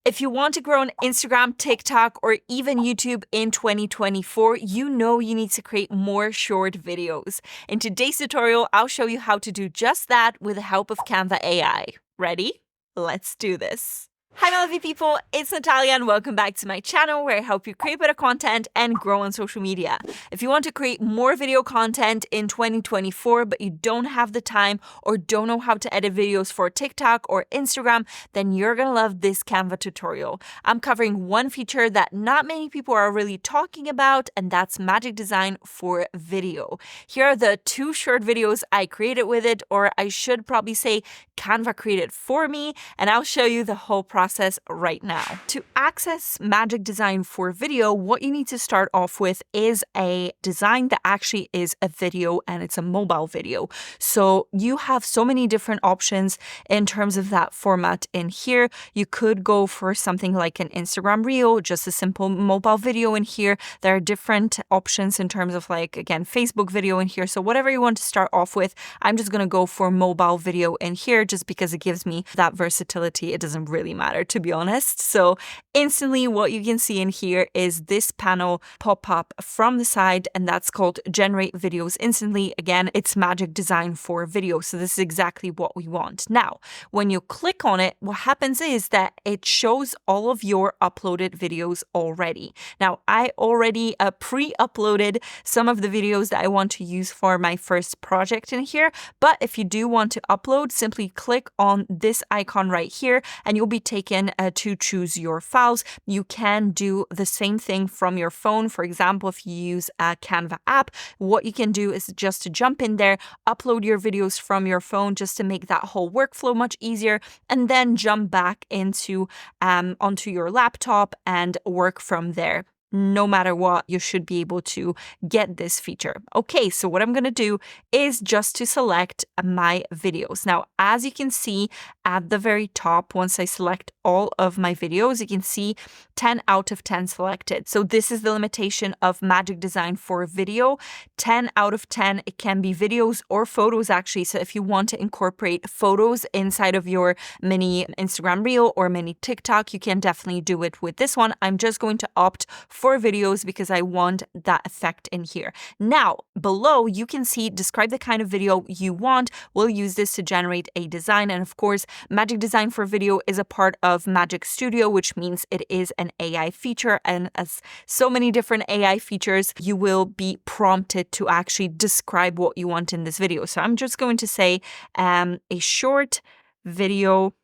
If you want to grow on Instagram, TikTok, or even YouTube in 2024, you know you need to create more short videos. In today's tutorial, I'll show you how to do just that with the help of Canva AI. Ready? Let's do this. Hi my lovely people, it's Natalia and welcome back to my channel where I help you create better content and grow on social media. If you want to create more video content in 2024 but you don't have the time or don't know how to edit videos for TikTok or Instagram, then you're gonna love this Canva tutorial. I'm covering one feature that not many people are really talking about, and that's magic design for video. Here are the 2 short videos I created with it, or I should probably say Canva created for me, and I'll show you the whole process right now. To access magic design for video, what you need to start off with is a design that actually is a video, and it's a mobile video. So you have so many different options in terms of that format in here. You could go for something like an Instagram reel, just a simple mobile video in here. There are different options in terms of, like, again, Facebook video in here. So whatever you want to start off with, I'm just going to go for mobile video in here just because it gives me that versatility. It doesn't really matter, to be honest. So instantly what you can see in here is this panel pop up from the side, and that's called generate videos instantly. Again, it's magic design for video. So this is exactly what we want. Now, when you click on it, what happens is that it shows all of your uploaded videos already. Now, I already pre-uploaded some of the videos that I want to use for my first project in here. But if you do want to upload, simply click on this icon right here and you'll be taken to choose your files. You can do the same thing from your phone. For example, if you use a Canva app, what you can do is just to jump in there, upload your videos from your phone just to make that whole workflow much easier, and then jump back into onto your laptop and work from there. No matter what, you should be able to get this feature. Okay, so what I'm going to do is just to select my videos. Now, as you can see at the very top, once I select all of my videos, you can see 10 out of 10 selected. So this is the limitation of magic design for video. 10 out of 10, it can be videos or photos actually. So if you want to incorporate photos inside of your mini Instagram reel or mini TikTok, you can definitely do it with this one. I'm just going to opt for videos because I want that effect in here. Now, below you can see describe the kind of video you want. We'll use this to generate a design. And of course, magic design for video is a part of Magic Studio, which means it is an AI feature. And as so many different AI features, you will be prompted to actually describe what you want in this video. So I'm just going to say a short video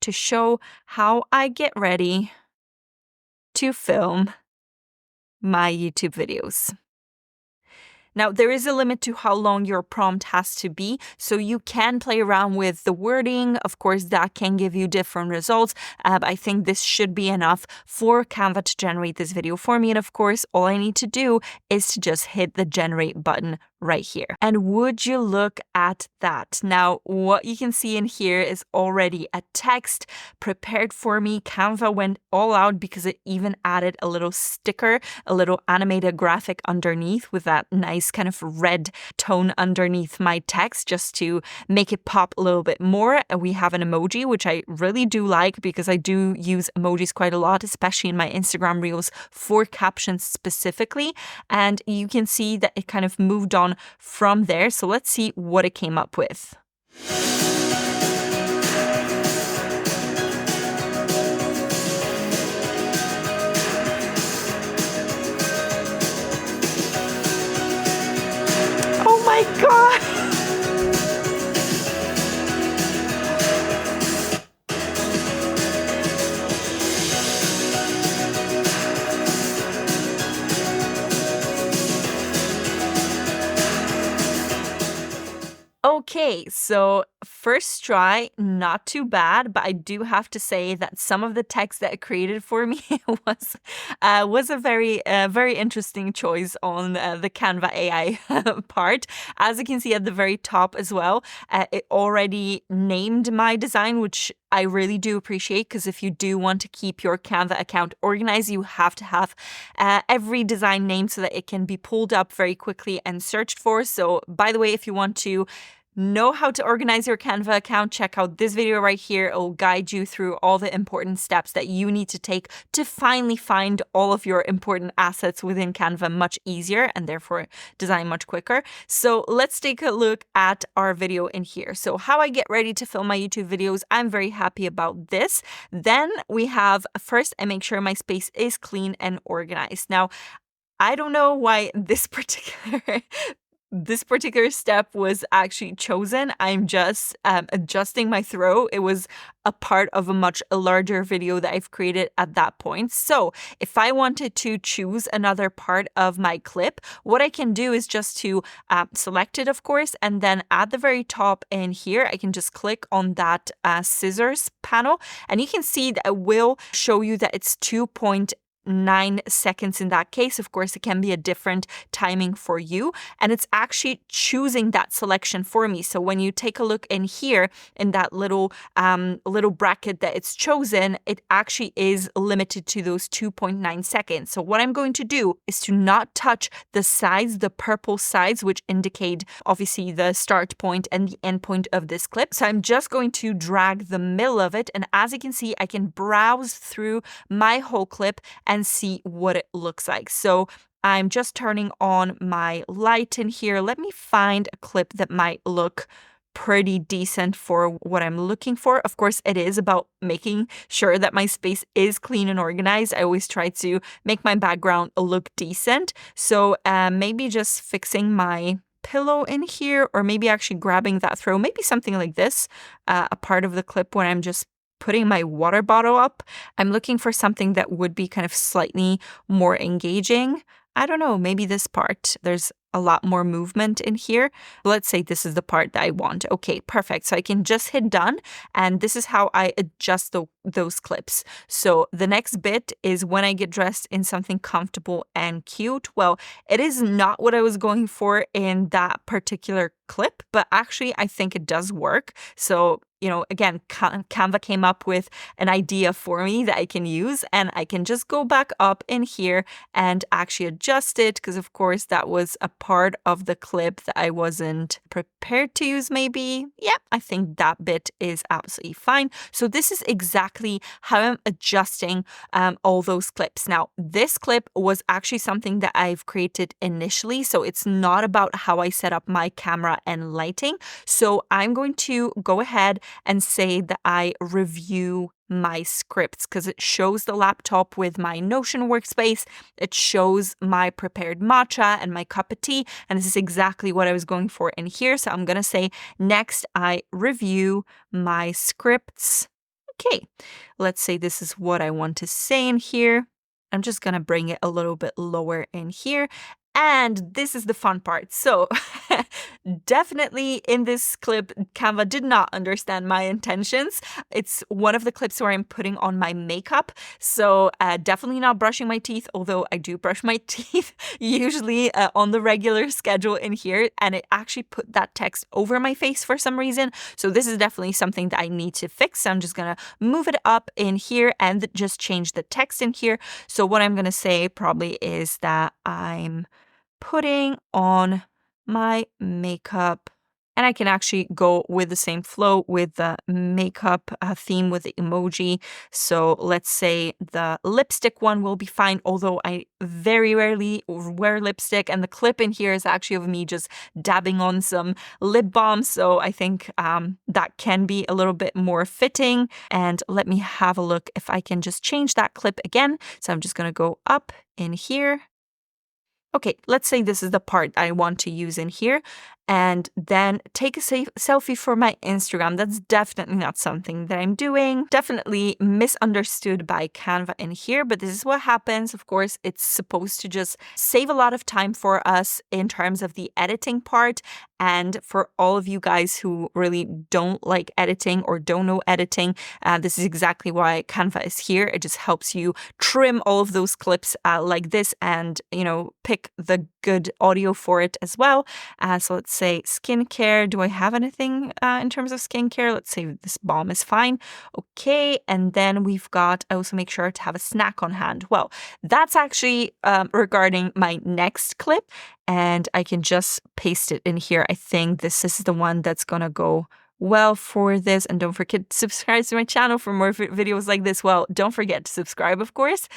to show how I get ready to film my YouTube videos. Now, there is a limit to how long your prompt has to be, so you can play around with the wording. Of course, that can give you different results, but I think this should be enough for Canva to generate this video for me. And of course, all I need to do is to just hit the generate button right here. And would you look at that? Now, what you can see in here is already a text prepared for me. Canva went all out because it even added a little sticker, a little animated graphic underneath with that nice kind of red tone underneath my text just to make it pop a little bit more. And we have an emoji, which I really do like because I do use emojis quite a lot, especially in my Instagram reels for captions specifically. And you can see that it kind of moved on from there. So let's see what it came up with. Oh my God! Okay, so first try, not too bad, but I do have to say that some of the text that it created for me was a very interesting choice on the Canva AI part. As you can see at the very top as well, it already named my design, which I really do appreciate, because if you do want to keep your Canva account organized, you have to have every design named so that it can be pulled up very quickly and searched for. So by the way, if you want to know how to organize your Canva account, check out this video right here. It will guide you through all the important steps that you need to take to finally find all of your important assets within Canva much easier and therefore design much quicker. So let's take a look at our video in here. So how I get ready to film my YouTube videos, I'm very happy about this. Then we have first, I make sure my space is clean and organized. Now, I don't know why this particular step was actually chosen. I'm just adjusting my throw. It was a part of a much larger video that I've created at that point. So if I wanted to choose another part of my clip, what I can do is just to select it, of course, and then at the very top in here, I can just click on that scissors panel, and you can see that it will show you that it's 2.9 seconds in that case. Of course, it can be a different timing for you, and it's actually choosing that selection for me. So when you take a look in here in that little bracket that it's chosen, it actually is limited to those 2.9 seconds. So what I'm going to do is to not touch the sides, the purple sides, which indicate obviously the start point and the end point of this clip. So I'm just going to drag the middle of it, and as you can see, I can browse through my whole clip and see what it looks like. So I'm just turning on my light in here. Let me find a clip that might look pretty decent for what I'm looking for. Of course, it is about making sure that my space is clean and organized. I always try to make my background look decent. So maybe just fixing my pillow in here, or maybe actually grabbing that throw, maybe something like this, a part of the clip when I'm just putting my water bottle up. I'm looking for something that would be kind of slightly more engaging. I don't know, maybe this part. There's a lot more movement in here. Let's say this is the part that I want. Okay, perfect. So I can just hit done, and this is how I adjust those clips. So the next bit is when I get dressed in something comfortable and cute. Well, it is not what I was going for in that particular clip, but actually I think it does work. So, again, Canva came up with an idea for me that I can use, and I can just go back up in here and actually adjust it, because of course that was a part of the clip that I wasn't prepared to use maybe. Yeah, I think that bit is absolutely fine. So this is exactly how I'm adjusting all those clips. Now, this clip was actually something that I've created initially, so it's not about how I set up my camera and lighting. So I'm going to go ahead and say that I review my scripts, because it shows the laptop with my Notion workspace. It shows my prepared matcha and my cup of tea. And this is exactly what I was going for in here. So I'm going to say, next, I review my scripts. Okay, let's say this is what I want to say in here. I'm just going to bring it a little bit lower in here. And this is the fun part. So definitely in this clip, Canva did not understand my intentions. It's one of the clips where I'm putting on my makeup. So definitely not brushing my teeth, although I do brush my teeth usually on the regular schedule in here. And it actually put that text over my face for some reason. So this is definitely something that I need to fix. So I'm just going to move it up in here and just change the text in here. So what I'm going to say probably is that I'm putting on my makeup, and I can actually go with the same flow with the makeup theme with the emoji. So let's say the lipstick one will be fine, although I very rarely wear lipstick, and the clip in here is actually of me just dabbing on some lip balm. So I think that can be a little bit more fitting. And let me have a look if I can just change that clip again. So I'm just going to go up in here. Okay, let's say this is the part I want to use in here, and then take a selfie for my Instagram. That's definitely not something that I'm doing. Definitely misunderstood by Canva in here, but this is what happens. Of course, it's supposed to just save a lot of time for us in terms of the editing part. And for all of you guys who really don't like editing or don't know editing, this is exactly why Canva is here. It just helps you trim all of those clips like this and, pick the good audio for it as well. So let's let's say skincare. Do I have anything in terms of skincare? Let's say this balm is fine. Okay. And then we've got, I also make sure to have a snack on hand. Well, that's actually regarding my next clip, and I can just paste it in here. I think this is the one that's going to go well for this. And don't forget to subscribe to my channel for more videos like this. Well, don't forget to subscribe, of course.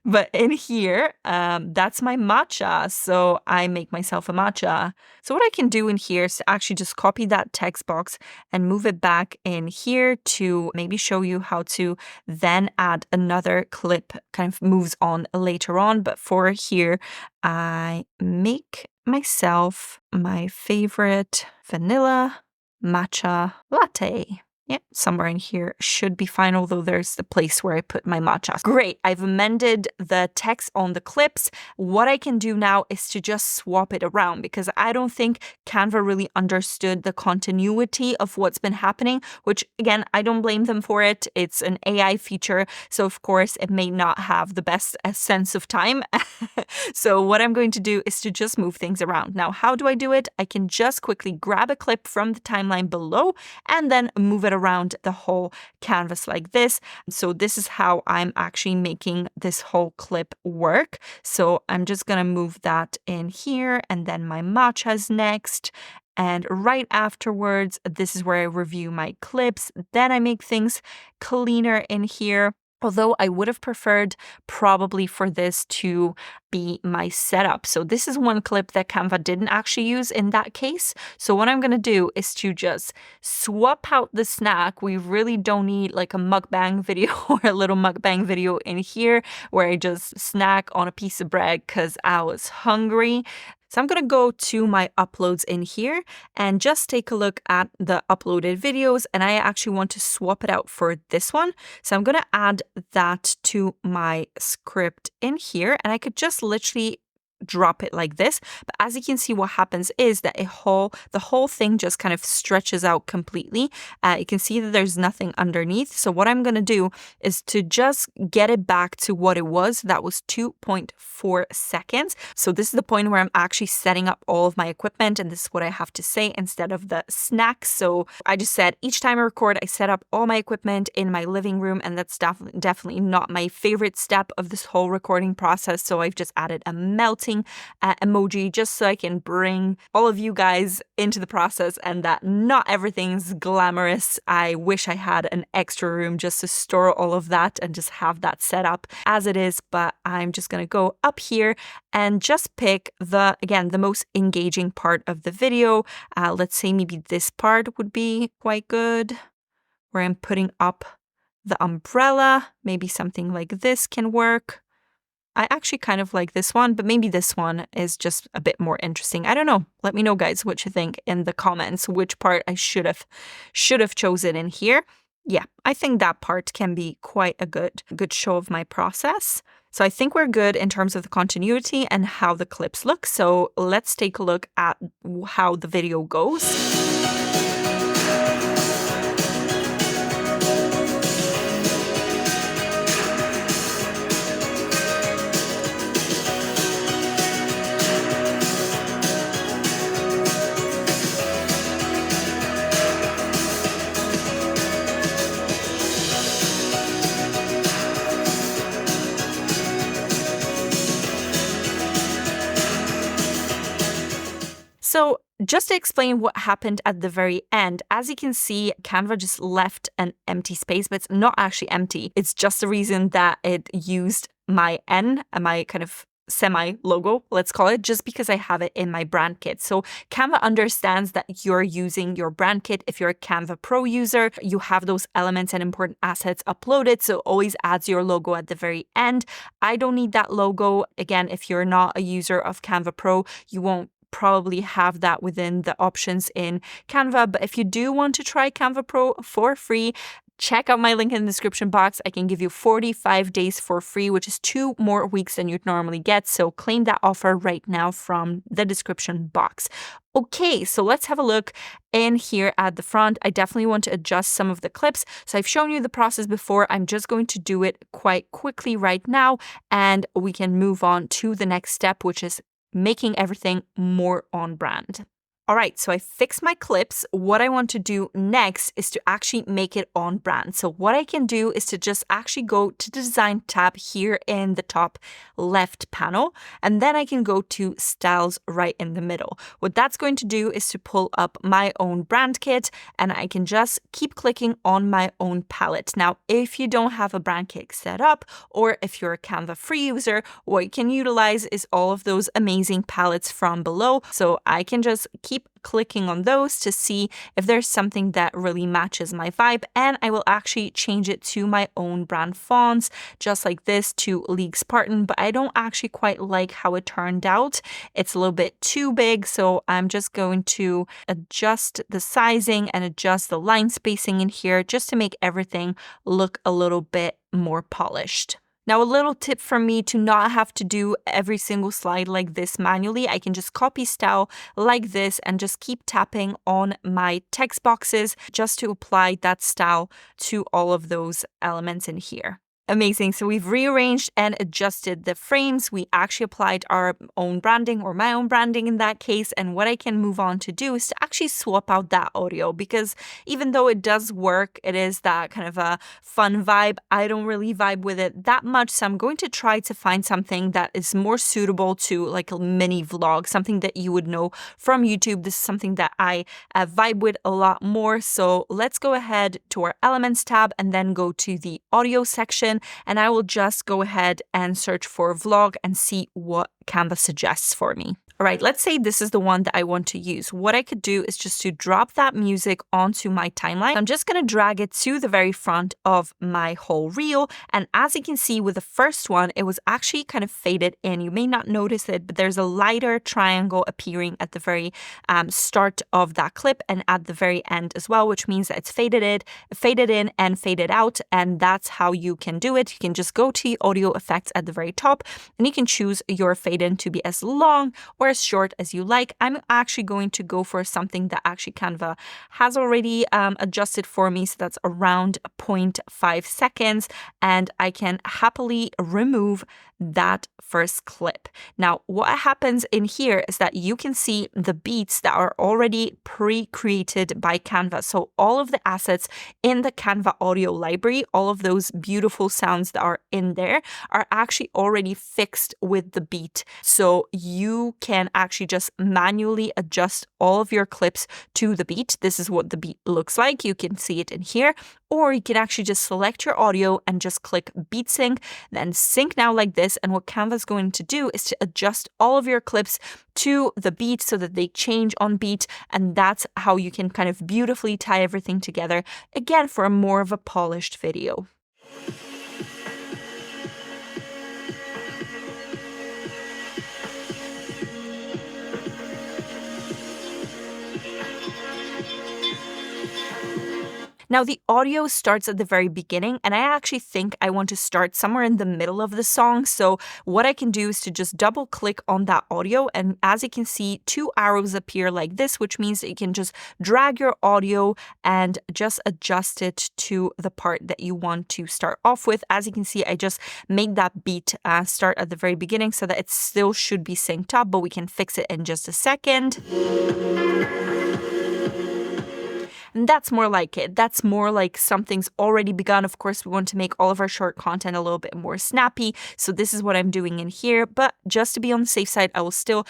But in here, that's my matcha. So I make myself a matcha. So what I can do in here is to actually just copy that text box and move it back in here to maybe show you how to then add another clip, kind of moves on later on. But for here, I make myself my favorite vanilla matcha latte. Yeah, somewhere in here should be fine, although there's the place where I put my matcha. Great, I've amended the text on the clips. What I can do now is to just swap it around, because I don't think Canva really understood the continuity of what's been happening, which again, I don't blame them for it. It's an AI feature, so of course it may not have the best sense of time. So what I'm going to do is to just move things around. Now, how do I do it? I can just quickly grab a clip from the timeline below and then move it around the whole canvas like this. So this is how I'm actually making this whole clip work. So I'm just going to move that in here, and then my matcha's next. And right afterwards, this is where I review my clips. Then I make things cleaner in here. Although I would have preferred probably for this to be my setup. So this is one clip that Canva didn't actually use in that case. So what I'm going to do is to just swap out the snack. We really don't need like a mukbang video or a little mukbang video in here where I just snack on a piece of bread because I was hungry. So I'm going to go to my uploads in here and just take a look at the uploaded videos. And I actually want to swap it out for this one. So I'm going to add that to my script in here, and I could just literally drop it like this. But as you can see, what happens is that the whole thing just kind of stretches out completely. You can see that there's nothing underneath. So what I'm going to do is to just get it back to what it was. That was 2.4 seconds. So this is the point where I'm actually setting up all of my equipment, and this is what I have to say instead of the snacks. So I just said each time I record, I set up all my equipment in my living room, and that's definitely not my favorite step of this whole recording process. So I've just added a melting emoji just so I can bring all of you guys into the process, and that not everything's glamorous. I wish I had an extra room just to store all of that and just have that set up as it is, but I'm just going to go up here and just pick the most engaging part of the video. Let's say maybe this part would be quite good, where I'm putting up the umbrella. Maybe something like this can work. I actually kind of like this one, but maybe this one is just a bit more interesting. I don't know. Let me know, guys, what you think in the comments, which part I should have chosen in here. Yeah, I think that part can be quite a good show of my process. So I think we're good in terms of the continuity and how the clips look. So let's take a look at how the video goes. So just to explain what happened at the very end, as you can see, Canva just left an empty space, but it's not actually empty. It's just the reason that it used my N, my kind of semi-logo, let's call it, just because I have it in my brand kit. So Canva understands that you're using your brand kit. If you're a Canva Pro user, you have those elements and important assets uploaded, so it always adds your logo at the very end. I don't need that logo. Again, if you're not a user of Canva Pro, you won't probably have that within the options in Canva. But if you do want to try Canva Pro for free, check out my link in the description box. I can give you 45 days for free, which is 2 more weeks than you'd normally get. So claim that offer right now from the description box. Okay, so let's have a look in here at the front. I definitely want to adjust some of the clips. So I've shown you the process before. I'm just going to do it quite quickly right now, and we can move on to the next step, which is making everything more on brand. All right, so I fixed my clips. What I want to do next is to actually make it on brand. So what I can do is to just actually go to the design tab here in the top left panel, and then I can go to styles right in the middle. What that's going to do is to pull up my own brand kit, and I can just keep clicking on my own palette. Now, if you don't have a brand kit set up, or if you're a Canva free user, what you can utilize is all of those amazing palettes from below. So I can just keep clicking on those to see if there's something that really matches my vibe, and I will actually change it to my own brand fonts, just like this, to League Spartan, but I don't actually quite like how it turned out. It's a little bit too big, so I'm just going to adjust the sizing and adjust the line spacing in here just to make everything look a little bit more polished. Now, a little tip from me to not have to do every single slide like this manually, I can just copy style like this and just keep tapping on my text boxes just to apply that style to all of those elements in here. Amazing. So we've rearranged and adjusted the frames. We actually applied our own branding, or my own branding in that case. And what I can move on to do is to actually swap out that audio, because even though it does work, it is that kind of a fun vibe. I don't really vibe with it that much. So I'm going to try to find something that is more suitable to like a mini vlog, something that you would know from YouTube. This is something that I vibe with a lot more. So let's go ahead to our Elements tab and then go to the audio section. And I will just go ahead and search for vlog and see what Canva suggests for me. All right, let's say this is the one that I want to use. What I could do is just to drop that music onto my timeline. I'm just going to drag it to the very front of my whole reel. And as you can see with the first one, it was actually kind of faded in. You may not notice it, but there's a lighter triangle appearing at the very start of that clip and at the very end as well, which means that it's faded in and faded out. And that's how you can do it. You can just go to audio effects at the very top, and you can choose your fade in to be as long or as short as you like. I'm actually going to go for something that actually Canva has already adjusted for me. So that's around 0.5 seconds. And I can happily remove that first clip. Now, what happens in here is that you can see the beats that are already pre-created by Canva. So all of the assets in the Canva audio library, all of those beautiful sounds that are in there are actually already fixed with the beat. So you can actually just manually adjust all of your clips to the beat. This is what the beat looks like. You can see it in here. Or you can actually just select your audio and just click beat sync, then sync now like this. And what Canva is going to do is to adjust all of your clips to the beat so that they change on beat. And that's how you can kind of beautifully tie everything together, again, for a more of a polished video. Now, the audio starts at the very beginning, and I actually think I want to start somewhere in the middle of the song. So what I can do is to just double click on that audio. And as you can see, 2 arrows appear like this, which means that you can just drag your audio and just adjust it to the part that you want to start off with. As you can see, I just made that beat start at the very beginning so that it still should be synced up, but we can fix it in just a second. And that's more like it. That's more like something's already begun. Of course, we want to make all of our short content a little bit more snappy. So this is what I'm doing in here. But just to be on the safe side, I will still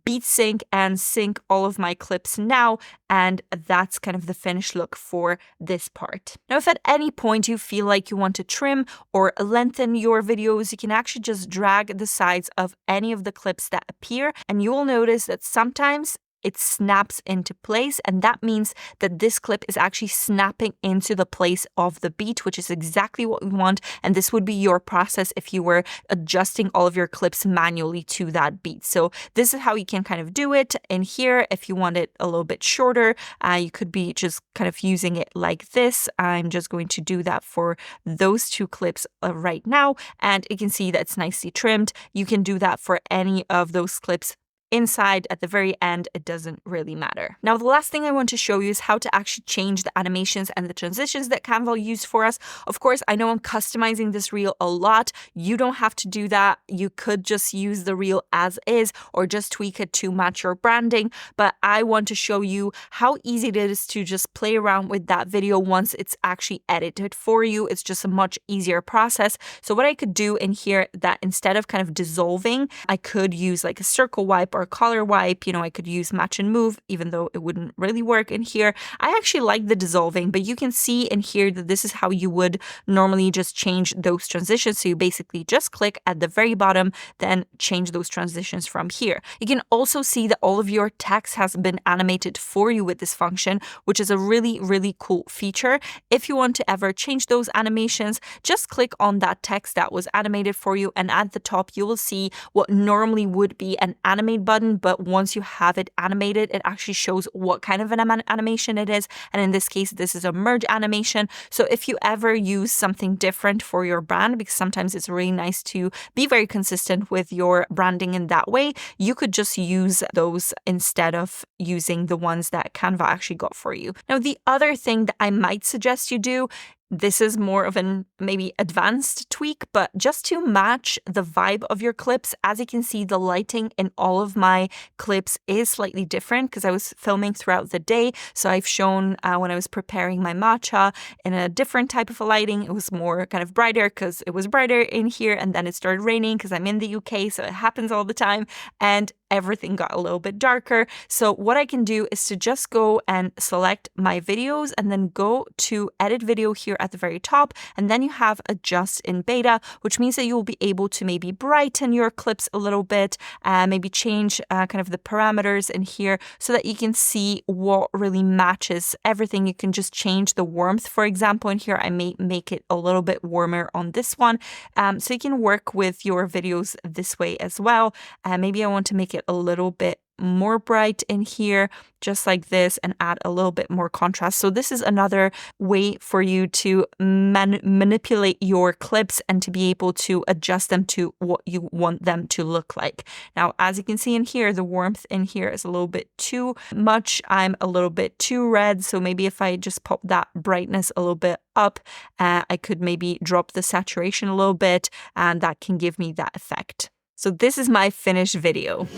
beat sync and sync all of my clips now. And that's kind of the finished look for this part. Now, if at any point you feel like you want to trim or lengthen your videos, you can actually just drag the sides of any of the clips that appear. And you will notice that sometimes it snaps into place, and that means that this clip is actually snapping into the place of the beat, which is exactly what we want. And this would be your process if you were adjusting all of your clips manually to that beat. So this is how you can kind of do it in here. If you want it a little bit shorter, you could be just kind of using it like this. I'm just going to do that for those 2 clips right now. And you can see that it's nicely trimmed. You can do that for any of those clips inside, at the very end, it doesn't really matter. Now, the last thing I want to show you is how to actually change the animations and the transitions that Canva used for us. Of course, I know I'm customizing this reel a lot. You don't have to do that. You could just use the reel as is or just tweak it to match your branding. But I want to show you how easy it is to just play around with that video once it's actually edited for you. It's just a much easier process. So what I could do in here, that instead of kind of dissolving, I could use like a circle wipe or a color wipe. I could use match and move, even though it wouldn't really work in here. I actually like the dissolving, but you can see in here that this is how you would normally just change those transitions. So you basically just click at the very bottom, then change those transitions from here. You can also see that all of your text has been animated for you with this function, which is a really, really cool feature. If you want to ever change those animations, just click on that text that was animated for you, and at the top you will see what normally would be an animate button, but once you have it animated, it actually shows what kind of an animation it is. And in this case, this is a merge animation. So if you ever use something different for your brand, because sometimes it's really nice to be very consistent with your branding in that way, you could just use those instead of using the ones that Canva actually got for you. Now, the other thing that I might suggest you do, this is more of an maybe advanced tweak, but just to match the vibe of your clips, as you can see, the lighting in all of my clips is slightly different because I was filming throughout the day. So I've shown when I was preparing my matcha in a different type of lighting. It was more kind of brighter because it was brighter in here, and then it started raining because I'm in the UK, so it happens all the time. And everything got a little bit darker. So what I can do is to just go and select my videos and then go to edit video here at the very top. And then you have adjust in beta, which means that you'll be able to maybe brighten your clips a little bit, maybe change kind of the parameters in here so that you can see what really matches everything. You can just change the warmth, for example, in here. I may make it a little bit warmer on this one. So you can work with your videos this way as well. Maybe I want to make it a little bit more bright in here, just like this, and add a little bit more contrast. So this is another way for you to manipulate your clips and to be able to adjust them to what you want them to look like. Now, as you can see in here, the warmth in here is a little bit too much. I'm a little bit too red. So maybe if I just pop that brightness a little bit up, I could maybe drop the saturation a little bit, and that can give me that effect. So this is my finished video.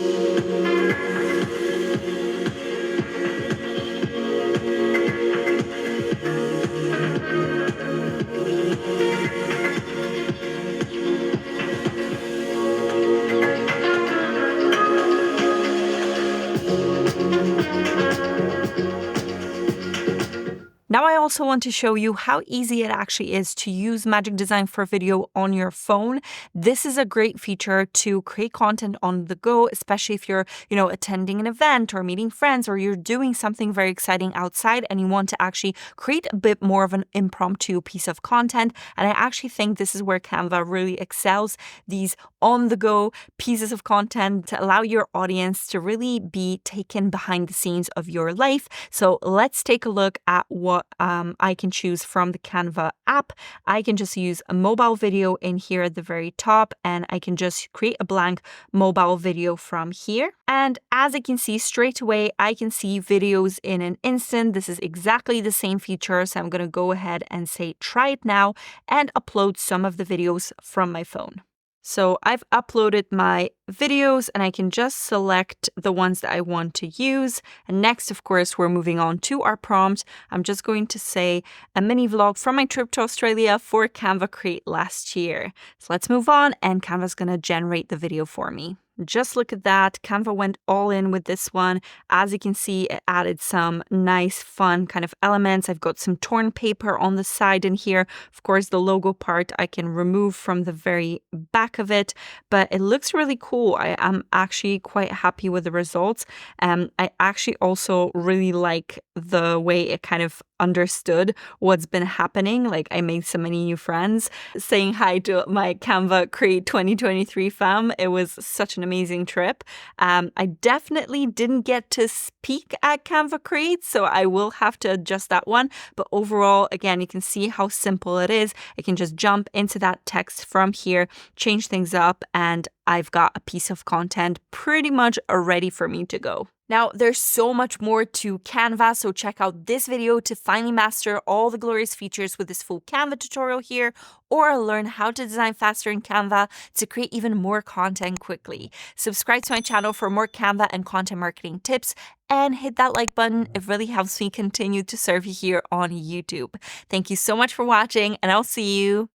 Now I also want to show you how easy it actually is to use Magic Design for Video on your phone. This is a great feature to create content on the go, especially if you're, attending an event or meeting friends, or you're doing something very exciting outside and you want to actually create a bit more of an impromptu piece of content. And I actually think this is where Canva really excels, these on-the-go pieces of content to allow your audience to really be taken behind the scenes of your life. So let's take a look at what I can choose from the Canva app. I can just use a mobile video in here at the very top, and I can just create a blank mobile video from here. And as I can see straight away, I can see videos in an instant. This is exactly the same feature. So I'm going to go ahead and say, try it now, and upload some of the videos from my phone. So I've uploaded my videos and I can just select the ones that I want to use. And next, of course, we're moving on to our prompt. I'm just going to say a mini vlog from my trip to Australia for Canva Create last year. So let's move on, and Canva's going to generate the video for me. Just look at that. Canva went all in with this one. As you can see, it added some nice, fun kind of elements. I've got some torn paper on the side in here. Of course, the logo part I can remove from the very back of it, but it looks really cool. I am actually quite happy with the results. I actually also really like the way it kind of understood what's been happening. Like, I made so many new friends saying hi to my Canva Create 2023 fam. It was such an amazing trip. I definitely didn't get to peek at Canva Create, so I will have to adjust that one. But overall, again, you can see how simple it is. I can just jump into that text from here, change things up, and I've got a piece of content pretty much ready for me to go. Now, there's so much more to Canva, so check out this video to finally master all the glorious features with this full Canva tutorial here, or learn how to design faster in Canva to create even more content quickly. Subscribe to my channel for more Canva and content marketing tips, and hit that like button. It really helps me continue to serve you here on YouTube. Thank you so much for watching, and I'll see you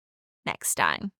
next time.